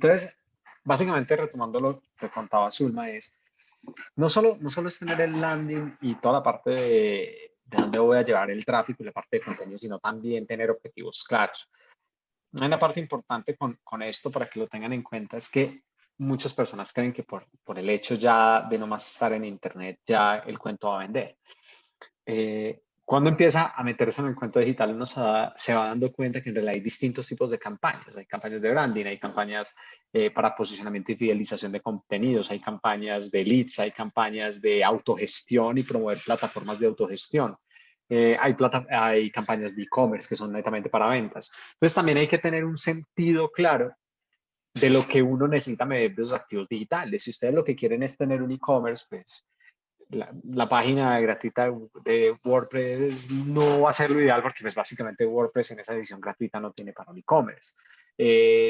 Entonces, básicamente retomando lo que contaba Zulma es, no solo es tener el landing y toda la parte de dónde voy a llevar el tráfico y la parte de contenido, sino también tener objetivos claros. Hay una parte importante con esto para que lo tengan en cuenta, es que muchas personas creen que por el hecho ya de no más estar en Internet, ya el cuento va a vender. Cuando empieza a meterse en el cuento digital, se va dando cuenta que en realidad hay distintos tipos de campañas. Hay campañas de branding, hay campañas para posicionamiento y fidelización de contenidos, hay campañas de leads, hay campañas de autogestión y promover plataformas de autogestión. Hay campañas de e-commerce que son netamente para ventas. Entonces también hay que tener un sentido claro de lo que uno necesita medir de sus activos digitales. Si ustedes lo que quieren es tener un e-commerce, pues la página gratuita de WordPress no va a ser lo ideal porque pues básicamente WordPress en esa edición gratuita no tiene para un e-commerce.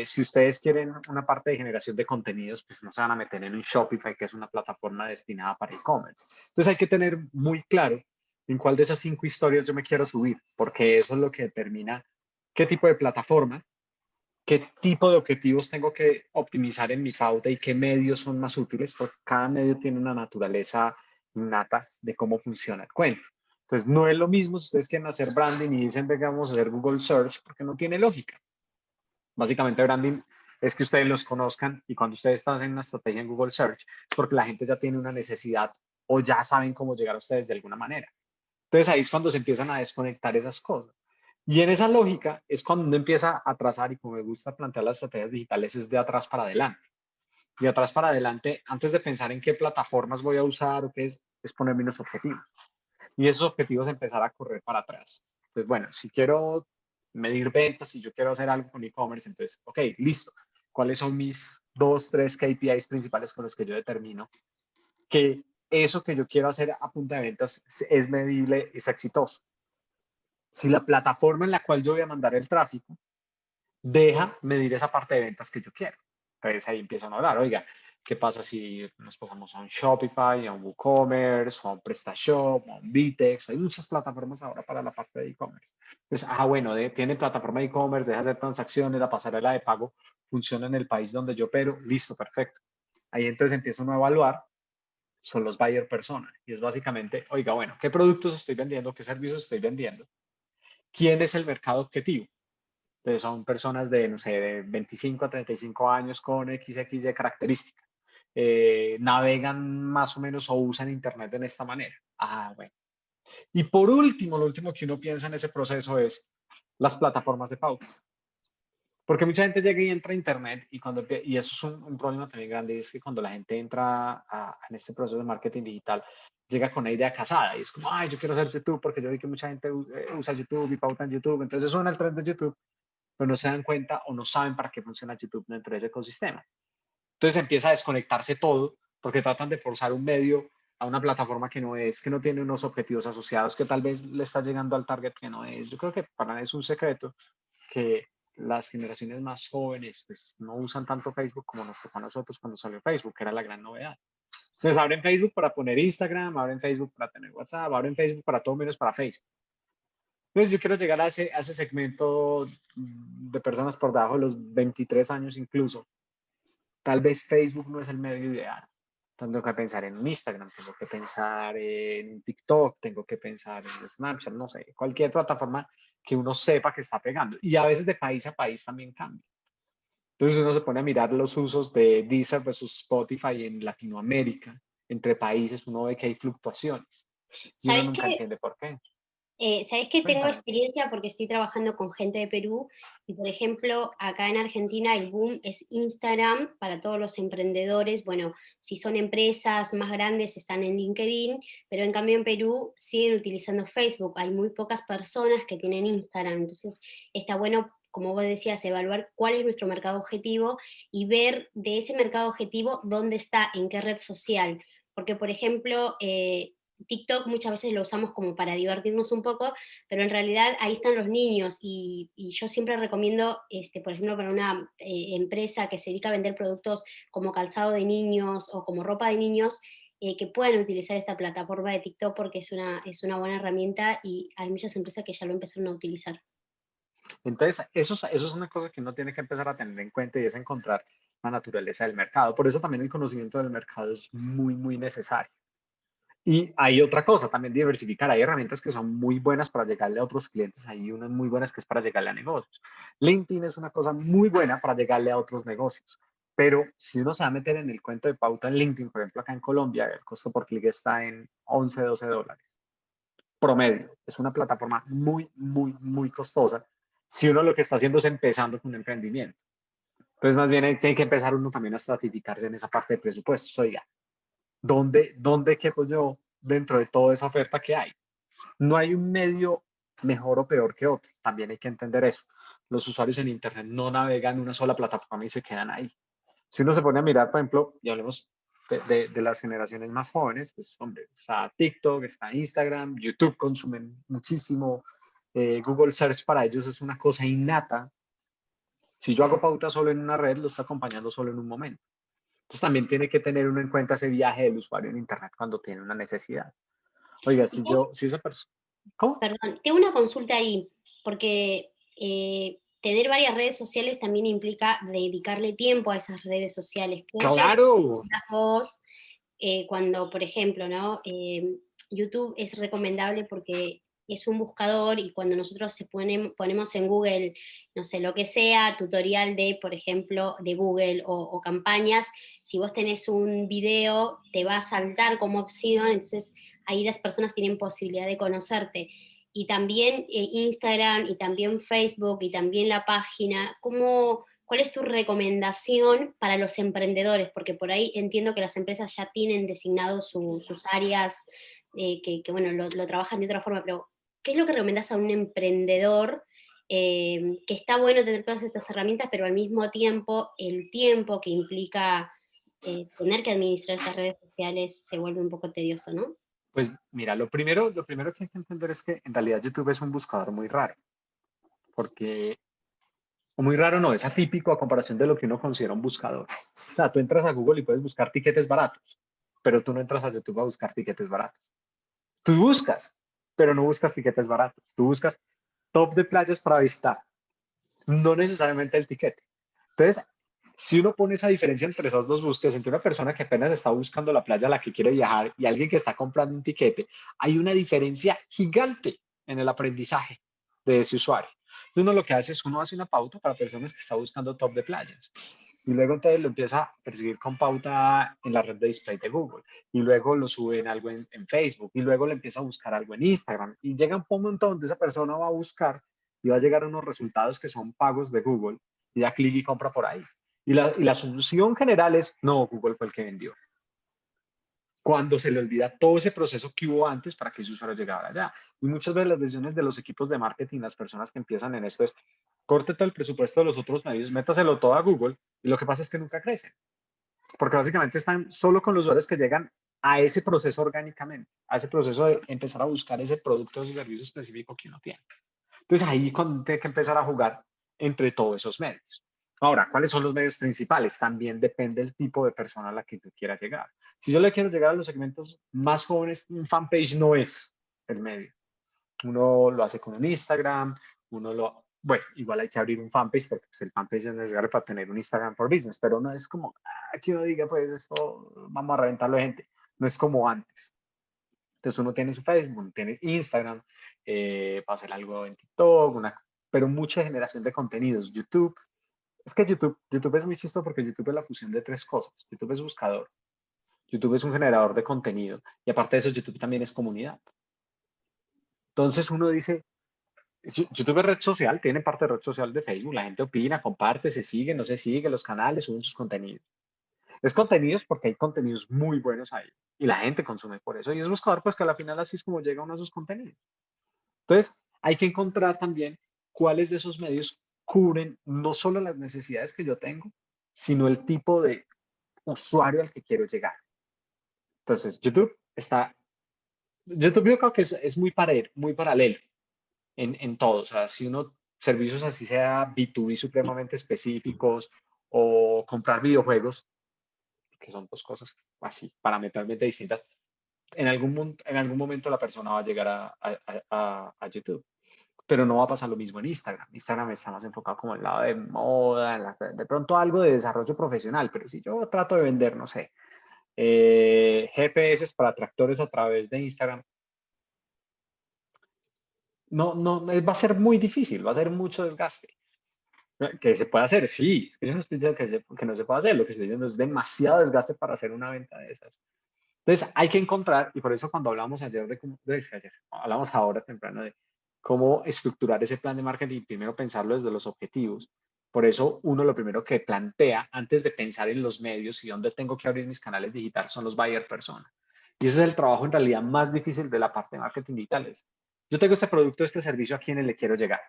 Si ustedes quieren una parte de generación de contenidos, pues no se van a meter en un Shopify, que es una plataforma destinada para e-commerce. Entonces hay que tener muy claro en cuál de esas 5 historias yo me quiero subir, porque eso es lo que determina qué tipo de plataforma, qué tipo de objetivos tengo que optimizar en mi pauta y qué medios son más útiles, porque cada medio tiene una naturaleza innata de cómo funciona el cuento. Entonces, no es lo mismo si ustedes quieren hacer branding y dicen, venga, vamos a hacer Google Search, porque no tiene lógica. Básicamente, branding es que ustedes los conozcan y cuando ustedes están en una estrategia en Google Search, es porque la gente ya tiene una necesidad o ya saben cómo llegar a ustedes de alguna manera. Entonces, ahí es cuando se empiezan a desconectar esas cosas. Y en esa lógica es cuando uno empieza a trazar, y como me gusta plantear las estrategias digitales, es de atrás para adelante. De atrás para adelante, antes de pensar en qué plataformas voy a usar o qué es ponerme unos objetivos. Y esos objetivos empezar a correr para atrás. Entonces, bueno, si quiero medir ventas, si yo quiero hacer algo con e-commerce, entonces, ok, listo. ¿Cuáles son mis 2, 3 KPIs principales con los que yo determino que eso que yo quiero hacer a punta de ventas es medible, es exitoso? Si la plataforma en la cual yo voy a mandar el tráfico deja medir esa parte de ventas que yo quiero. Entonces ahí empiezan a hablar, oiga, ¿qué pasa si nos pasamos a un Shopify, a un WooCommerce, a un PrestaShop, a un Vitex? Hay muchas plataformas ahora para la parte de e-commerce. Entonces, bueno, tiene plataforma de e-commerce, deja hacer transacciones, la pasarela de pago funciona en el país donde yo opero, listo, perfecto. Ahí entonces empiezo a evaluar, son los buyer persona. Y es básicamente, oiga, bueno, ¿qué productos estoy vendiendo? ¿Qué servicios estoy vendiendo? ¿Quién es el mercado objetivo? Pues son personas de, no sé, de 25 a 35 años con XXY características. Navegan más o menos o usan Internet de esta manera. Bueno. Y por último, lo último que uno piensa en ese proceso es las plataformas de pauta. Porque mucha gente llega y entra a Internet y eso es un problema también grande, y es que cuando la gente entra en este proceso de marketing digital, llega con una idea casada y es como, ay, yo quiero hacer YouTube porque yo vi que mucha gente usa YouTube y pauta en YouTube, entonces suena el trend de YouTube, pero no se dan cuenta o no saben para qué funciona YouTube dentro de ese ecosistema. Entonces empieza a desconectarse todo porque tratan de forzar un medio a una plataforma que no es, que no tiene unos objetivos asociados, que tal vez le está llegando al target que no es. Yo creo que para nadie es un secreto que las generaciones más jóvenes pues, no usan tanto Facebook como nos tocó a nosotros cuando salió Facebook, que era la gran novedad. Entonces abren Facebook para poner Instagram, abren Facebook para tener WhatsApp, abren Facebook para todo menos para Facebook. Entonces yo quiero llegar a ese segmento de personas por debajo de los 23 años incluso. Tal vez Facebook no es el medio ideal. Tengo que pensar en un Instagram, tengo que pensar en TikTok, tengo que pensar en Snapchat, no sé, cualquier plataforma que uno sepa que está pegando. Y a veces de país a país también cambia. Entonces uno se pone a mirar los usos de Deezer versus Spotify en Latinoamérica. Entre países uno ve que hay fluctuaciones y uno ¿Sabes nunca qué? entiende por qué. ¿Sabés que tengo Cuéntame. experiencia porque estoy trabajando con gente de Perú? Y, por ejemplo, acá en Argentina el boom es Instagram para todos los emprendedores. Bueno, si son empresas más grandes están en LinkedIn, pero en cambio en Perú siguen utilizando Facebook. Hay muy pocas personas que tienen Instagram. Entonces, está bueno, como vos decías, evaluar cuál es nuestro mercado objetivo y ver de ese mercado objetivo dónde está, en qué red social. Porque, por ejemplo, TikTok muchas veces lo usamos como para divertirnos un poco, pero en realidad ahí están los niños y yo siempre recomiendo, por ejemplo, para una empresa que se dedica a vender productos como calzado de niños o como ropa de niños, que puedan utilizar esta plataforma de TikTok porque es una buena herramienta y hay muchas empresas que ya lo empezaron a utilizar. Entonces, eso es una cosa que uno tiene que empezar a tener en cuenta y es encontrar la naturaleza del mercado. Por eso también el conocimiento del mercado es muy, muy necesario. Y hay otra cosa, también diversificar. Hay herramientas que son muy buenas para llegarle a otros clientes. Hay unas muy buenas que es para llegarle a negocios. LinkedIn es una cosa muy buena para llegarle a otros negocios. Pero si uno se va a meter en el cuento de pauta en LinkedIn, por ejemplo, acá en Colombia, el costo por clic está en 11, $12 promedio. Es una plataforma muy, muy, muy costosa si uno lo que está haciendo es empezando con un emprendimiento. Entonces, más bien tiene que empezar uno también a estratificarse en esa parte de presupuestos. Oiga, ¿dónde quepo yo dentro de toda esa oferta que hay? No hay un medio mejor o peor que otro. También hay que entender eso. Los usuarios en Internet no navegan en una sola plataforma y se quedan ahí. Si uno se pone a mirar, por ejemplo, y hablemos de las generaciones más jóvenes, pues hombre, está TikTok, está Instagram, YouTube consumen muchísimo, Google Search para ellos es una cosa innata. Si yo hago pauta solo en una red, lo está acompañando solo en un momento. Entonces también tiene que tener uno en cuenta ese viaje del usuario en Internet cuando tiene una necesidad. Oiga, si esa persona... ¿Cómo? Perdón, tengo una consulta ahí, porque tener varias redes sociales también implica dedicarle tiempo a esas redes sociales. ¿Qué es lo que Claro, recomendás vos cuando, por ejemplo, ¿no? YouTube es recomendable porque es un buscador y cuando nosotros ponemos en Google, no sé, lo que sea, tutorial de, por ejemplo, de Google o campañas, si vos tenés un video, te va a saltar como opción, entonces ahí las personas tienen posibilidad de conocerte. Y también Instagram y también Facebook y también la página, ¿cómo, ¿cuál es tu recomendación para los emprendedores? Porque por ahí entiendo que las empresas ya tienen designados sus áreas, bueno, lo trabajan de otra forma, pero ¿qué es lo que recomendás a un emprendedor? Que está bueno tener todas estas herramientas, pero al mismo tiempo el tiempo que implica tener que administrar estas redes sociales se vuelve un poco tedioso, ¿no? pues mira, lo primero que hay que entender es que en realidad YouTube es un buscador muy raro, porque, o muy raro no, es atípico a comparación de lo que uno considera un buscador. O sea, tú entras a Google y puedes buscar tiquetes baratos, pero tú no entras a YouTube a buscar tiquetes baratos. Tú buscas, pero no buscas tiquetes baratos. Tú buscas top de playas para visitar, no necesariamente el tiquete. Entonces, si uno pone esa diferencia entre esas dos búsquedas, entre una persona que apenas está buscando la playa a la que quiere viajar y alguien que está comprando un tiquete, hay una diferencia gigante en el aprendizaje de ese usuario. Entonces, uno lo que hace es uno hace una pauta para personas que están buscando top de playas. Y luego entonces lo empieza a perseguir con pauta en la red de display de Google. Y luego lo sube en algo en Facebook. Y luego le empieza a buscar algo en Instagram. Y llega un momento donde esa persona va a buscar y va a llegar a unos resultados que son pagos de Google. Y da clic y compra por ahí. Y la solución general es, no, Google fue el que vendió. Cuando se le olvida todo ese proceso que hubo antes para que ese usuario llegara allá. Y muchas veces las decisiones de los equipos de marketing, las personas que empiezan en esto es, corte todo el presupuesto de los otros medios, métaselo todo a Google y lo que pasa es que nunca crecen. Porque básicamente están solo con los usuarios que llegan a ese proceso orgánicamente, a ese proceso de empezar a buscar ese producto o ese servicio específico que uno tiene. Entonces ahí cuando tiene que empezar a jugar entre todos esos medios. Ahora, ¿cuáles son los medios principales? También depende del tipo de persona a la que tú quieras llegar. Si yo le quiero llegar a los segmentos más jóvenes, un fanpage no es el medio. Uno lo hace con un Instagram, bueno, igual hay que abrir un fanpage porque pues, el fanpage es necesario para tener un Instagram for Business, pero no es como que uno diga, pues esto vamos a reventarlo de gente. No es como antes. Entonces uno tiene su Facebook, uno tiene Instagram, para hacer algo en TikTok, pero mucha generación de contenidos. YouTube, es que YouTube es muy chistoso porque YouTube es la fusión de tres cosas. YouTube es buscador, YouTube es un generador de contenido y aparte de eso YouTube también es comunidad. Entonces uno dice, YouTube es red social, tiene parte de red social de Facebook, la gente opina, comparte, se sigue, no se sigue, los canales suben sus contenidos. Es contenidos porque hay contenidos muy buenos ahí y la gente consume por eso. Y es buscador pues que a la final así es como llega uno a sus contenidos. Entonces, hay que encontrar también cuáles de esos medios cubren no solo las necesidades que yo tengo, sino el tipo de usuario al que quiero llegar. Entonces, YouTube yo creo que es muy paralelo en todo. O sea, si uno, servicios así sea B2B supremamente específicos o comprar videojuegos, que son dos cosas así, parámetramente distintas, en algún momento la persona va a llegar a YouTube. pero no va a pasar lo mismo en Instagram. Instagram está más enfocado como el lado de moda, de pronto algo de desarrollo profesional, pero si yo trato de vender, no sé, GPS para tractores a través de Instagram, va a ser muy difícil, va a ser mucho desgaste. Que se puede hacer, sí, es que yo no estoy diciendo que no se puede hacer, lo que estoy diciendo es demasiado desgaste para hacer una venta de esas. Entonces hay que encontrar, y por eso cuando hablamos ayer hablamos ahora temprano de cómo estructurar ese plan de marketing, primero pensarlo desde los objetivos. Por eso uno lo primero que plantea antes de pensar en los medios y dónde tengo que abrir mis canales digitales son los buyer persona. Y ese es el trabajo en realidad más difícil de la parte de marketing digitales. Yo tengo este producto, este servicio, ¿a quiénes le quiero llegar?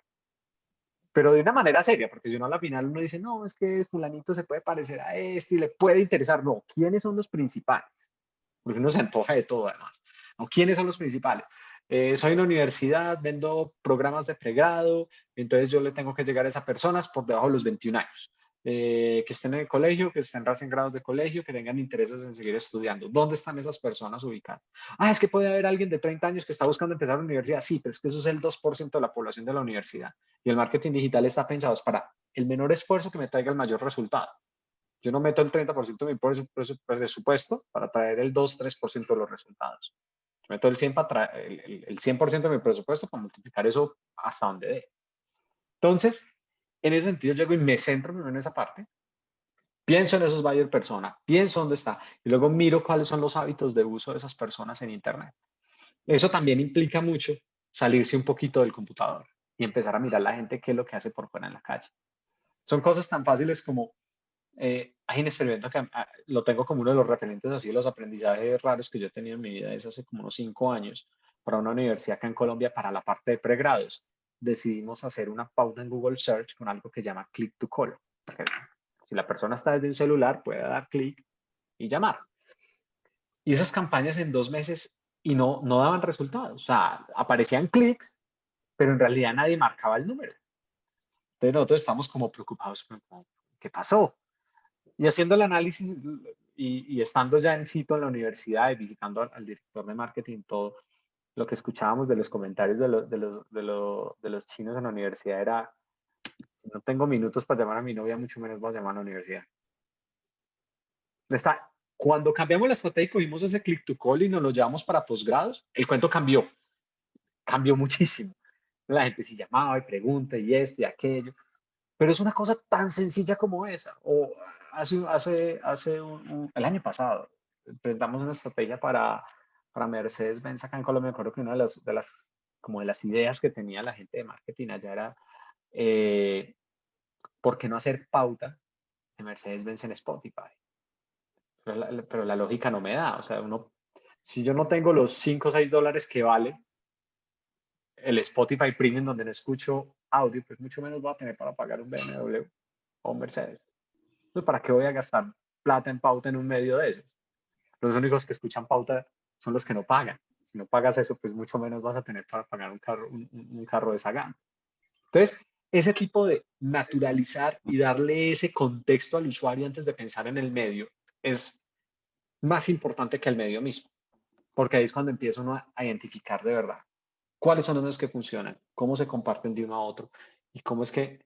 Pero de una manera seria, porque si no, a la final uno dice, no, es que fulanito se puede parecer a este y le puede interesar. No, ¿quiénes son los principales? Porque uno se antoja de todo además. ¿No? ¿Quiénes son los principales? Soy una universidad, vendo programas de pregrado, entonces yo le tengo que llegar a esas personas por debajo de los 21 años, que estén en el colegio, que estén recién grados de colegio, que tengan intereses en seguir estudiando. ¿Dónde están esas personas ubicadas? Ah, es que puede haber alguien de 30 años que está buscando empezar la universidad. Sí, pero es que eso es el 2% de la población de la universidad. Y el marketing digital está pensado para el menor esfuerzo que me traiga el mayor resultado. Yo no meto el 30% de mi presupuesto para traer el 2-3% de los resultados. Yo meto el 100% de mi presupuesto para multiplicar eso hasta donde dé. Entonces, en ese sentido, llego y me centro primero en esa parte, pienso en esos buyer persona, pienso dónde está y luego miro cuáles son los hábitos de uso de esas personas en Internet. Eso también implica mucho salirse un poquito del computador y empezar a mirar a la gente qué es lo que hace por fuera en la calle. Son cosas tan fáciles como hay un experimento que lo tengo como uno de los referentes así de los aprendizajes raros que yo he tenido en mi vida, es hace como unos 5 años, para una universidad acá en Colombia, para la parte de pregrados. Decidimos hacer una pauta en Google Search con algo que se llama Click to Call. Porque si la persona está desde un celular, puede dar clic y llamar. Y esas campañas en 2 meses y no daban resultados. O sea, aparecían clics, pero en realidad nadie marcaba el número. Entonces nosotros estamos como preocupados, ¿qué pasó? Y haciendo el análisis y estando ya en sitio en la universidad y visitando al director de marketing, todo lo que escuchábamos de los comentarios de los chinos en la universidad era, si no tengo minutos para llamar a mi novia, mucho menos voy a llamar a la universidad. Está, cuando cambiamos la estrategia y cogimos ese click to call y nos lo llevamos para posgrados, el cuento cambió muchísimo. La gente sí llamaba y pregunta y esto y aquello. Pero es una cosa tan sencilla como esa. O el año pasado, presentamos una estrategia para Mercedes-Benz acá en Colombia. Me acuerdo que una como de las ideas que tenía la gente de marketing allá era, ¿por qué no hacer pauta de Mercedes-Benz en Spotify? Pero la lógica no me da. O sea, si yo no tengo los 5 o 6 dólares que vale el Spotify Premium donde no escucho audio, pues mucho menos voy a tener para pagar un BMW o un Mercedes. Pues, ¿para qué voy a gastar plata en pauta en un medio de esos? Los únicos que escuchan pauta son los que no pagan. Si no pagas eso, pues mucho menos vas a tener para pagar un carro de esa gama. Entonces, ese tipo de naturalizar y darle ese contexto al usuario antes de pensar en el medio es más importante que el medio mismo, porque ahí es cuando empieza uno a identificar de verdad cuáles son los medios que funcionan, cómo se comparten de uno a otro y cómo es que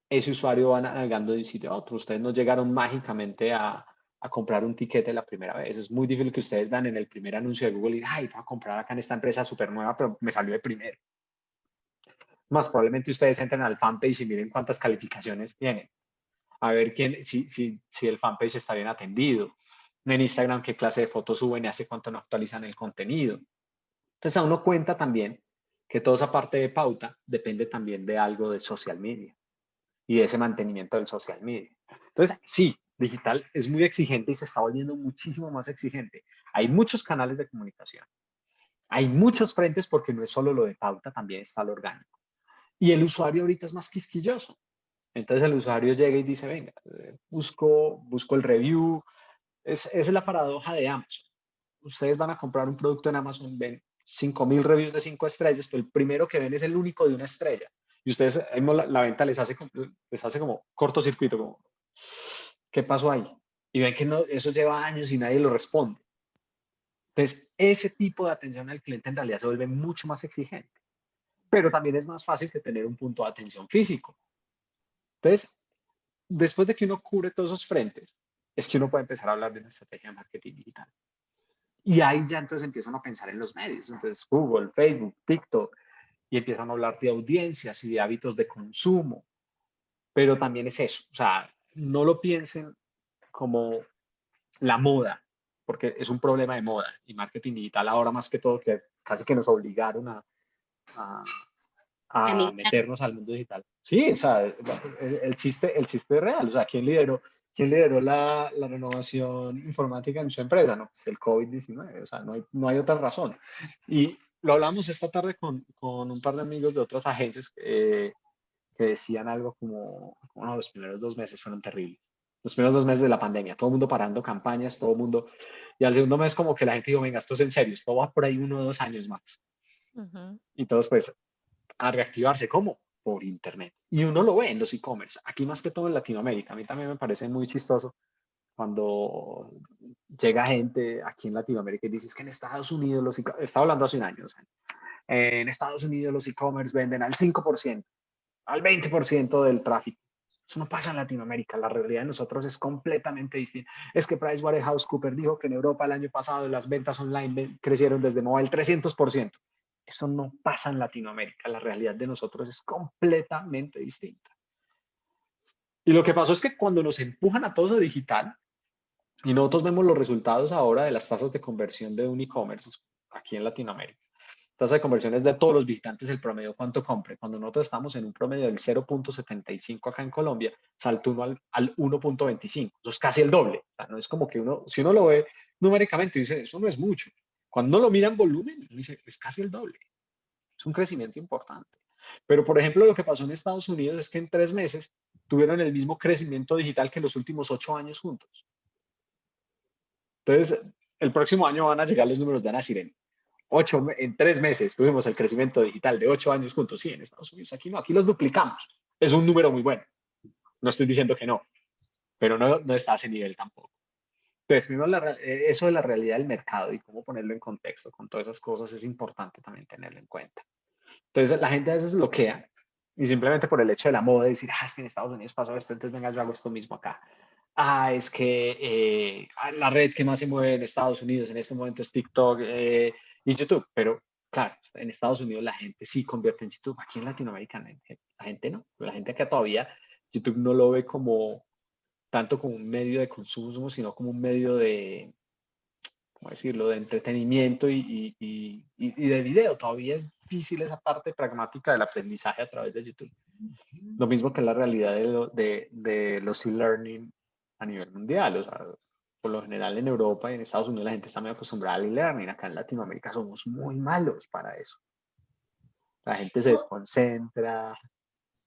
ese usuario va navegando de un sitio a otro. Ustedes no llegaron mágicamente a comprar un tiquete la primera vez. Es muy difícil que ustedes vean en el primer anuncio de Google y ay, voy a comprar acá en esta empresa súper nueva, pero me salió de primero. Más probablemente ustedes entren al fanpage y miren cuántas calificaciones tienen. A ver si el fanpage está bien atendido. En Instagram, qué clase de fotos suben y hace cuánto no actualizan el contenido. Entonces, a uno cuenta también que toda esa parte de pauta depende también de algo de social media y de ese mantenimiento del social media. Entonces, sí, digital es muy exigente y se está volviendo muchísimo más exigente. Hay muchos canales de comunicación, hay muchos frentes porque no es solo lo de pauta, también está lo orgánico. Y el usuario ahorita es más quisquilloso. Entonces el usuario llega y dice, venga, busco el review. Es la paradoja de Amazon. Ustedes van a comprar un producto en Amazon, ven 5.000 reviews de 5 estrellas, pero el primero que ven es el único de una estrella. Y ustedes, la venta les hace como cortocircuito, como, ¿qué pasó ahí? Y ven que no, eso lleva años y nadie lo responde. Entonces, ese tipo de atención al cliente en realidad se vuelve mucho más exigente. pero también es más fácil que tener un punto de atención físico. Entonces, después de que uno cubre todos esos frentes, es que uno puede empezar a hablar de una estrategia de marketing digital. Y ahí ya entonces empiezan a pensar en los medios. Entonces, Google, Facebook, TikTok, y empiezan a hablar de audiencias y de hábitos de consumo. Pero también es eso. O sea, no lo piensen como la moda, porque es un problema de moda y marketing digital ahora más que todo, que casi que nos obligaron a, A a mí, meternos al mundo digital. Sí, o sea, el chiste es real. O sea, quién lideró la renovación informática en su empresa? No, pues el COVID-19. O sea, no hay otra razón. Y lo hablamos esta tarde con un par de amigos de otras agencias que decían algo como, no, los primeros 2 meses fueron terribles. Los primeros 2 meses de la pandemia, todo el mundo parando campañas, todo el mundo. Y al segundo mes como que la gente dijo, venga, esto es en serio, esto va por ahí 1 o 2 años más. Ujú. Y todos pues a reactivarse. ¿Cómo? Por internet. Y uno lo ve en los e-commerce, aquí más que todo en Latinoamérica. A mí también me parece muy chistoso cuando llega gente aquí en Latinoamérica y dice es que en Estados Unidos, estaba hablando hace un año, o sea, en Estados Unidos los e-commerce venden al 5%, al 20% del tráfico. Eso no pasa en Latinoamérica. La realidad de nosotros es completamente distinta. Es que PricewaterhouseCoopers dijo que en Europa el año pasado las ventas online crecieron desde mobile 300%. Eso no pasa en Latinoamérica. La realidad de nosotros es completamente distinta. Y lo que pasó es que cuando nos empujan a todo lo digital, y nosotros vemos los resultados ahora de las tasas de conversión de un e-commerce aquí en Latinoamérica. Tasa de conversión es de todos los visitantes el promedio cuánto compre. Cuando nosotros estamos en un promedio del 0.75 acá en Colombia, salta uno al 1.25. Eso es casi el doble. O sea, no es como que uno, si uno lo ve numéricamente, dice, eso no es mucho. Cuando uno lo mira en volumen, dice, es casi el doble. Es un crecimiento importante. Pero, por ejemplo, lo que pasó en Estados Unidos es que en 3 meses tuvieron el mismo crecimiento digital que en los últimos 8 años juntos. Entonces, el próximo año van a llegar los números de Ana Sirena. En 3 meses tuvimos el crecimiento digital de 8 años juntos. Sí, en Estados Unidos, aquí no, aquí los duplicamos. Es un número muy bueno. No estoy diciendo que no, pero no está a ese nivel tampoco. Entonces, primero, eso de la realidad del mercado y cómo ponerlo en contexto con todas esas cosas es importante también tenerlo en cuenta. Entonces, la gente a veces bloquea y simplemente por el hecho de la moda decir, es que en Estados Unidos pasó esto, entonces venga, yo hago esto mismo acá. Es que la red que más se mueve en Estados Unidos en este momento es TikTok y YouTube, pero claro, en Estados Unidos la gente sí convierte en YouTube, aquí en Latinoamérica la gente no, la gente acá todavía YouTube no lo ve como tanto como un medio de consumo, sino como un medio de, ¿cómo decirlo?, de entretenimiento y de video. Todavía es difícil esa parte pragmática del aprendizaje a través de YouTube. Lo mismo que la realidad de los e-learning a nivel mundial. O sea, por lo general en Europa y en Estados Unidos la gente está muy acostumbrada al e-learning. Acá en Latinoamérica somos muy malos para eso. La gente se desconcentra,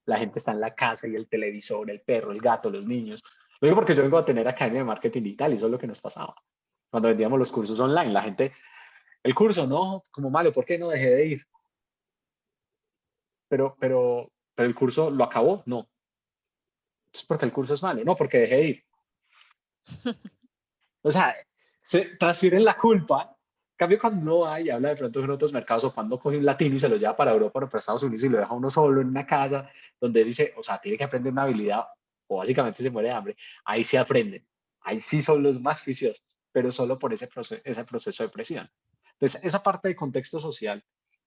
la gente está en la casa y el televisor, el perro, el gato, los niños. Lo digo porque yo vengo a tener academia de marketing digital y eso es lo que nos pasaba. Cuando vendíamos los cursos online, la gente, el curso, no, como malo, ¿por qué no dejé de ir? Pero el curso lo acabó, no. Es porque el curso es malo, no, porque dejé de ir. O sea, se transfieren la culpa. En cambio, cuando uno va y habla de pronto en otros mercados o cuando coge un latino y se lo lleva para Europa o para Estados Unidos y lo deja uno solo en una casa donde dice, o sea, tiene que aprender una habilidad o básicamente se muere de hambre, ahí sí aprenden. Ahí sí son los más juiciosos, pero solo por ese proceso de presión. Entonces, esa parte de contexto social,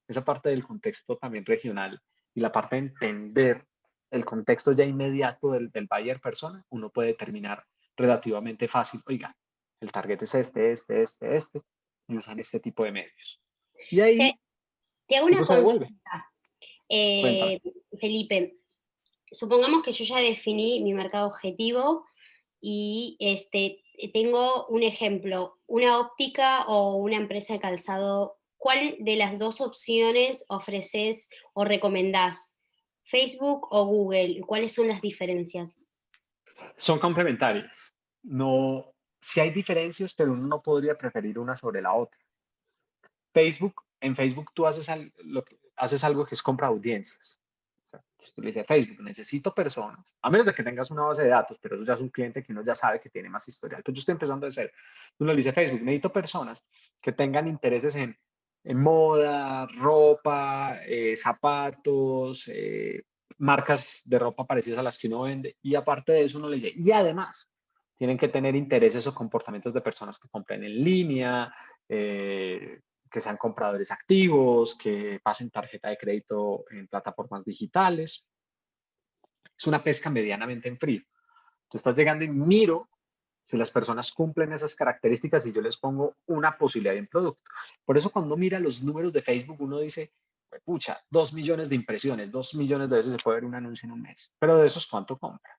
esa parte del contexto también regional y la parte de entender el contexto ya inmediato del buyer persona, uno puede determinar relativamente fácil, oiga, el target es este, y usan este tipo de medios. Y ahí te hago uno una se devuelve. consulta, Cuéntame. Felipe. Supongamos que yo ya definí mi mercado objetivo y tengo un ejemplo, una óptica o una empresa de calzado. ¿Cuál de las dos opciones ofreces o recomendás? ¿Facebook o Google? ¿Cuáles son las diferencias? Son complementarias. No, sí hay diferencias, pero uno no podría preferir una sobre la otra. En Facebook tú haces algo que es compra audiencias. O sea, si tú le dices Facebook, necesito personas, a menos de que tengas una base de datos, pero eso ya es un cliente que uno ya sabe que tiene más historial. Entonces yo estoy empezando a hacer, tú le dices Facebook, necesito personas que tengan intereses en moda, ropa, zapatos, marcas de ropa parecidas a las que uno vende. Y aparte de eso, uno le dice, y además, tienen que tener intereses o comportamientos de personas que compren en línea, que sean compradores activos, que pasen tarjeta de crédito en plataformas digitales. Es una pesca medianamente en frío. Tú estás llegando y miro si las personas cumplen esas características y yo les pongo una posibilidad de un producto. Por eso cuando mira los números de Facebook, uno dice, pucha, 2 millones de impresiones, 2 millones de veces se puede ver un anuncio en un mes. Pero de esos, ¿cuánto compra?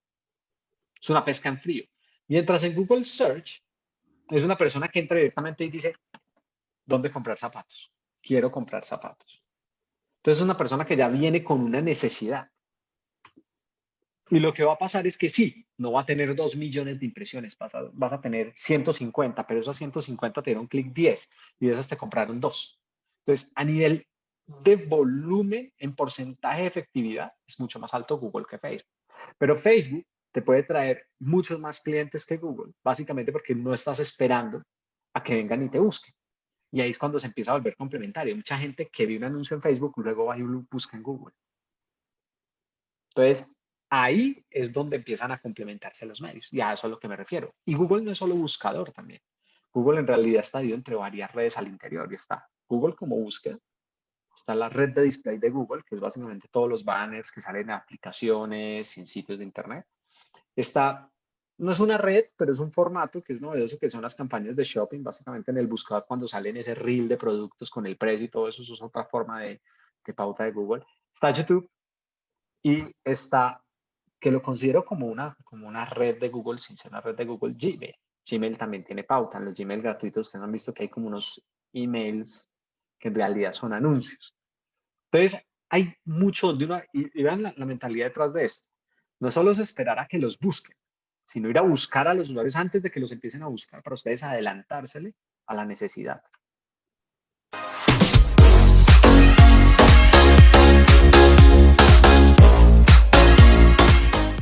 Es una pesca en frío. Mientras en Google Search es una persona que entra directamente y dice, ¿dónde comprar zapatos? Quiero comprar zapatos. Entonces es una persona que ya viene con una necesidad. Y lo que va a pasar es que sí, no va a tener 2 millones de impresiones, vas a tener 150, pero esos 150 te dieron clic 10 y de esas te compraron 2. Entonces, a nivel de volumen, en porcentaje de efectividad, es mucho más alto Google que Facebook. Pero Facebook te puede traer muchos más clientes que Google, básicamente porque no estás esperando a que vengan y te busquen. Y ahí es cuando se empieza a volver complementario. Hay mucha gente que ve un anuncio en Facebook y luego va y lo busca en Google. Entonces, ahí es donde empiezan a complementarse los medios. Y a eso es a lo que me refiero. Y Google no es solo buscador también. Google en realidad está dividido entre varias redes al interior. Y está Google como búsqueda. Está la red de display de Google, que es básicamente todos los banners que salen en aplicaciones y en sitios de Internet. Está, no es una red, pero es un formato que es novedoso, que son las campañas de shopping. Básicamente en el buscador cuando salen ese reel de productos con el precio y todo eso, eso es otra forma de pauta de Google. Está YouTube y está que lo considero como una red de Google, sin ser una red de Google, Gmail. Gmail también tiene pauta. En los Gmail gratuitos ustedes han visto que hay como unos emails que en realidad son anuncios. Entonces, hay mucho de una, y vean la mentalidad detrás de esto. No solo es esperar a que los busquen, sino ir a buscar a los usuarios antes de que los empiecen a buscar para ustedes adelantársele a la necesidad.